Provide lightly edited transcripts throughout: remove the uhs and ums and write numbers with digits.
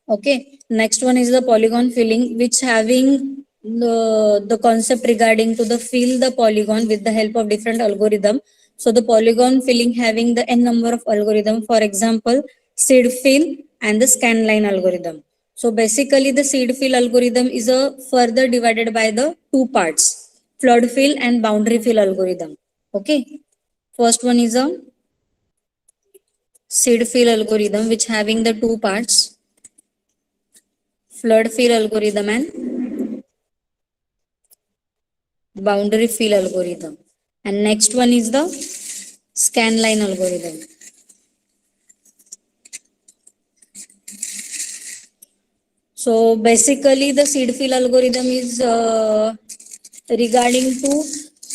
Okay, next one is the polygon filling, which having the concept regarding to the fill the polygon with the help of different algorithm. So the polygon filling having the n number of algorithm, for example, seed fill and the scan line algorithm. So basically the seed fill algorithm is a further divided by the two parts, flood fill and boundary fill algorithm. Okay, first one is a seed fill algorithm, which having the two parts, flood fill algorithm and boundary fill algorithm. And next one is the scan line algorithm. So basically the seed fill algorithm is regarding to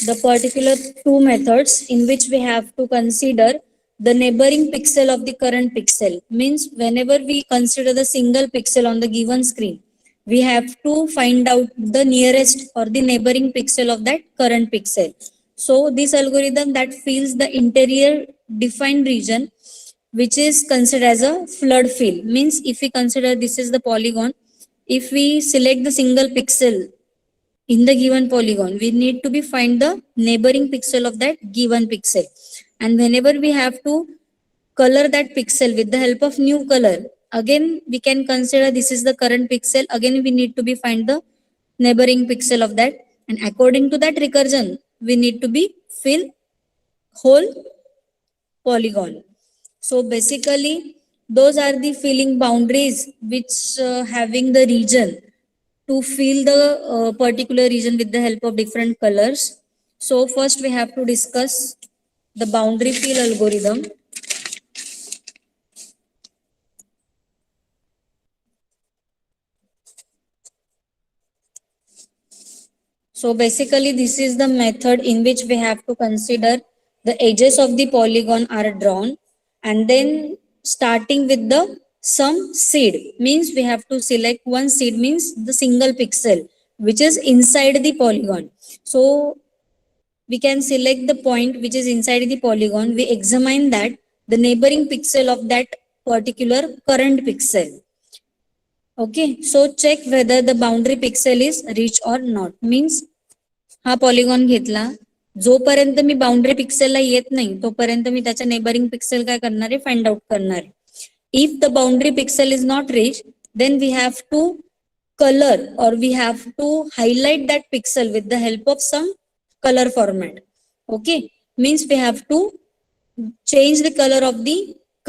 the particular two methods in which we have to consider the neighboring pixel of the current pixel. Means whenever we consider the single pixel on the given screen, we have to find out the nearest or the neighboring pixel of that current pixel. So this algorithm that fills the interior defined region, which is considered as a flood fill. Means if we consider this is the polygon, if we select the single pixel in the given polygon, we need to be find the neighboring pixel of that given pixel. And whenever we have to color that pixel with the help of new color, again we can consider this is the current pixel, again we need to be find the neighboring pixel of that, and according to that recursion we need to be fill whole polygon. So basically those are the filling boundaries which having the region to fill the particular region with the help of different colors. So first we have to discuss the boundary fill algorithm. So basically this is the method in which we have to consider the edges of the polygon are drawn, and then starting with the some seed, means we have to select one seed, means the single pixel which is inside the polygon. So we can select the point which is inside the polygon, we examine that the neighboring pixel of that particular current pixel. Okay, so check whether the boundary pixel is reached or not. Means हा polygon घेतला, जोपर्यंत मी boundary पिक्सेलला येत नाही तोपर्यंत मी त्याच्या neighbouring pixel काय करणार आहे, फाइंड आउट करणार आहे. If the boundary pixel is not reach, then we have to color or we have to highlight that pixel with the help of some color format. Okay, means we have to change the color of the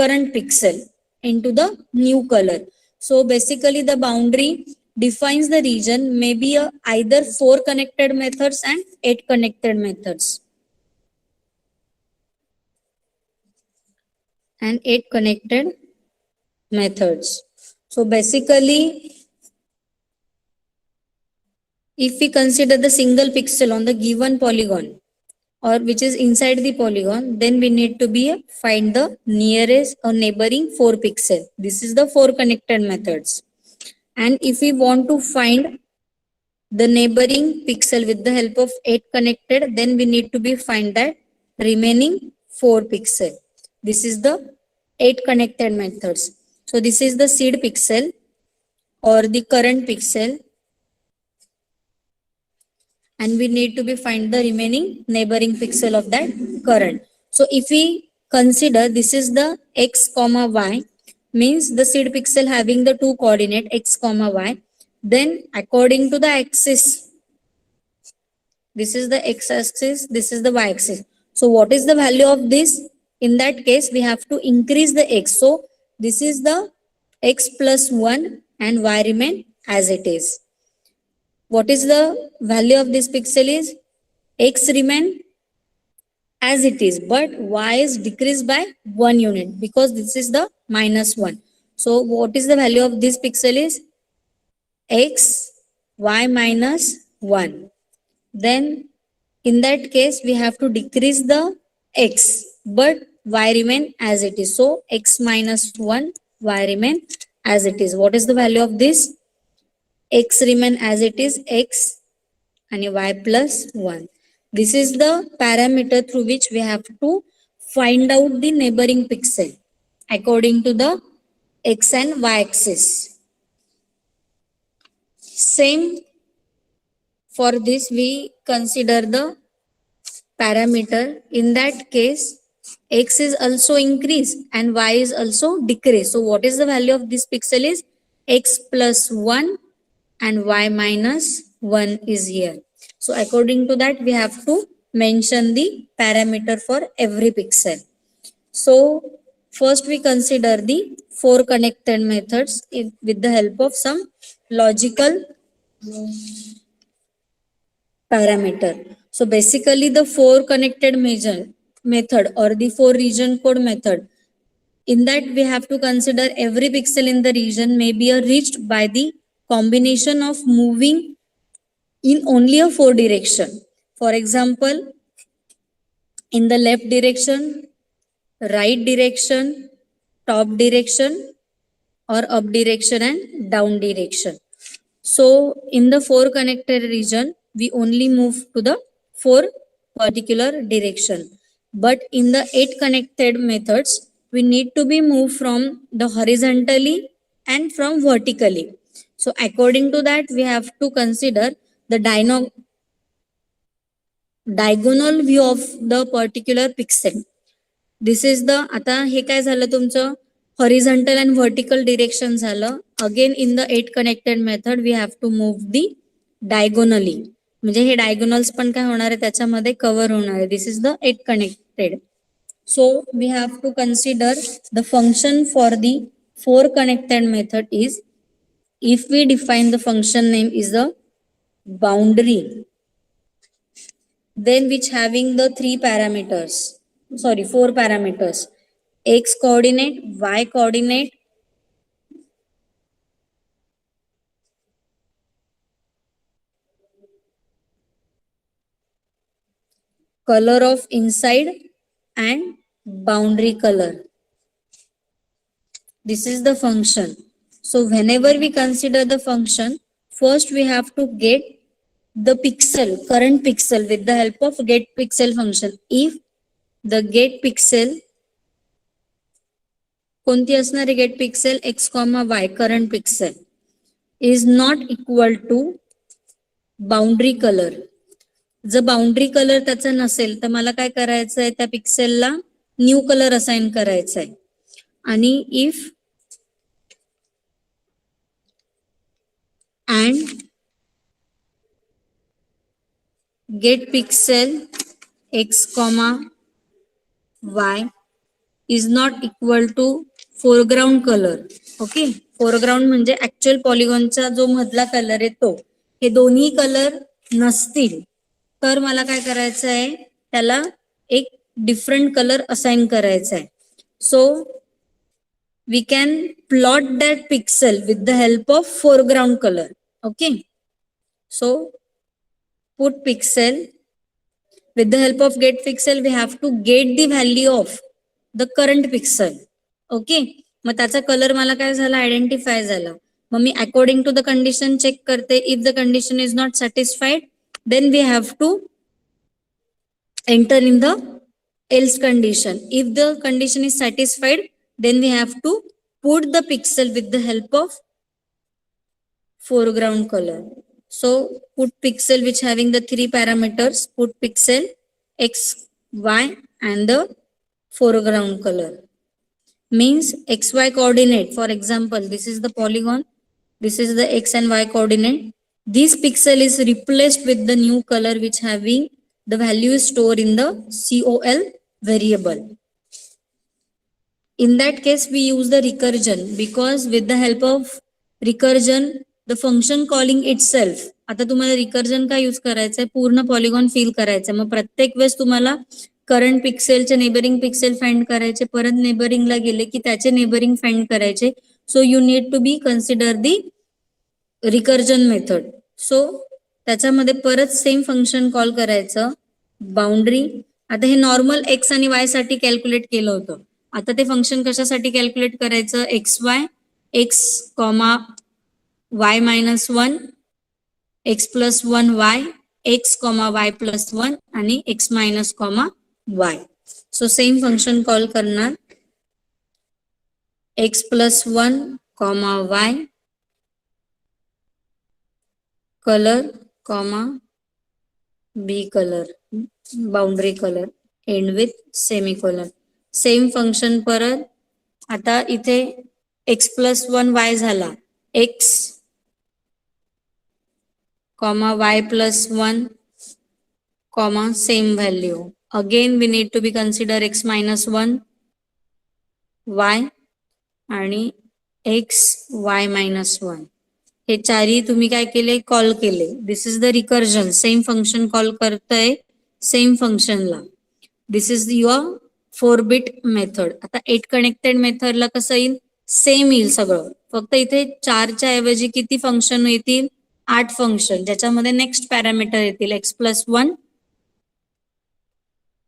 current pixel into the new color. So basically the boundary defines the region, maybe either 4 connected methods and 8 connected methods, and 8 connected methods. So basically if we consider the single pixel on the given polygon or which is inside the polygon, then we need to be find the nearest or neighboring 4 pixel. This is the 4 connected methods. And if we want to find the neighboring pixel with the help of 8 connected, then we need to be find that remaining 4 pixel. This is the 8 connected methods. So this is the seed pixel or the current pixel, and we need to be find the remaining neighboring pixel of that current. So if we consider this is the x comma y, means the seed pixel having the two coordinate x comma y, then according to the axis, this is the x axis, this is the y axis. So what is the value of this? In that case we have to increase the x. So this is the x plus 1 and y remain as it is. What is the value of this pixel is x remain as it is, but y is decreased by 1 unit because this is the minus 1. So what is the value of this pixel is x y minus 1. Then in that case we have to decrease the x, but y remain as it is. So x minus 1, y remain as it is. What is the value of this? X remain as it is x and y plus 1. This is the parameter through which we have to find out the neighboring pixel according to the x and y axis. Same for this, we consider the parameter. In that case, x is also increase and y is also decrease. So what is the value of this pixel is x plus 1 and y minus 1 is here. So according to that, we have to mention the parameter for every pixel. So first we consider the four connected methods with the help of some logical parameter. So basically the four connected method or the four region code method, in that we have to consider every pixel in the region may be reached by the combination of moving in only a four direction. For example, in the left direction, right direction, top direction, or up direction and down direction. So in the four connected region, we only move to the four particular direction. But in the eight connected methods, we need to be moved from the horizontally and from vertically. So according to that, we have to consider the diagonal view of the particular pixel. This is the, आता हे काय झालं तुमचं horizontal and vertical direction झालं. Again in the eight connected method we have to move the diagonally, म्हणजे हे diagonals पण काय होणार आहे त्याच्यामध्ये कव्हर होणार आहे. This is the eight connected. So we have to consider the function for the four connected method is, if we define the function name is the boundary, then which having the four parameters, x coordinate, y coordinate, color of inside and boundary color. This is the function. So whenever we consider the function, first we have to get the current pixel with the help of get pixel function. If the get pixel, कोणती असणार आहे get pixel, x, y, current pixel is not equal to boundary color. जर boundary colour त्याचा नसेल तर मला काय करायचं आहे, त्या पिक्सेलला न्यू कलर असाइन करायचा आहे. आणि if and get pixel x, y is not equal to foreground color. Okay, foreground म्हणजे ऍक्च्युअल पॉलिगॉनचा जो मधला कलर आहे तो, हे दोन्ही कलर नसतील तर मला काय करायचं आहे, त्याला एक डिफरंट कलर असाइन करायचा आहे. सो we can plot that pixel with the help of foreground color. Okay, so put pixel, with the help of get pixel we have to get the value of the current pixel. Okay, मग त्याचा colour मला काय झाला, identify झाला. मग मी according to the condition check करते. If the condition is not satisfied then we have to enter in the else condition. If the condition is satisfied, then we have to put the pixel with the help of foreground color. So put pixel which having the three parameters, put pixel x, y and the foreground color. Means xy coordinate, for example this is the polygon, this is the x and y coordinate. This pixel is replaced with the new color which having the value is stored in the COL variable. In that case we use the recursion, because with the help of recursion the function calling itself, आता तुम्हाला recursion का use करायचंय, पूर्ण polygon fill करायचंय. मग प्रत्येक वेळेस तुम्हाला current पिक्सेलचे नेबरिंग पिक्सेल फाइंड करायचे, परत नेबरिंगला गेले की त्याचे नेबरिंग फाइंड करायचे. So you need to be consider the recursion method. So त्याच्यामध्ये परत सेम फंक्शन कॉल करायचं, बाउंड्री. आता हे नॉर्मल एक्स आणि वाय साठी कॅल्क्युलेट केलं होतं. आता ते फंक्शन कशासाठी कॅल्क्युलेट करायचं, X Y, X comma Y minus 1, X plus 1 Y, X comma Y plus 1 आणि X minus comma Y. So same function call करणार, X plus 1 comma Y color, comma, B color, boundary color, end with semicolon. Same function परत. आता इथे x+1 y झाला, x, comma y+1, comma same value. Again we need to be consider x-1, y आणि x, y-1. हे चारही तुम्ही काय केले, call केले. This is the recursion. Same function call करतंय सेम फंक्शनला. This is your 4-bit method. आता 8 कनेक्टेड मेथडला कसं येईल, सेम येईल सगळं. फक्त इथे 4च्या ऐवजी किती फंक्शन येतील, 8 फंक्शन, ज्याच्यामध्ये नेक्स्ट पॅरामीटर येतील x+1,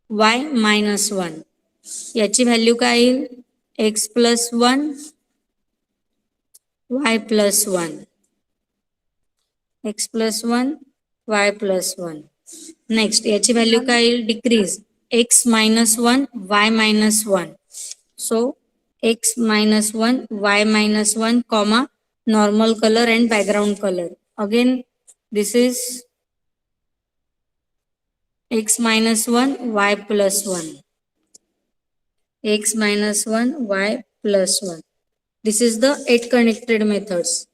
y-1. याची व्हॅल्यू काय येईल, x+1, y+1, x+1, y+1. Next याची व्हॅल्यू काय येईल, decrease, x-1, y-1. So x-1, y-1, comma normal color and background color. Again this is x-1, y+1, x-1, y+1. This is the 8 connected methods.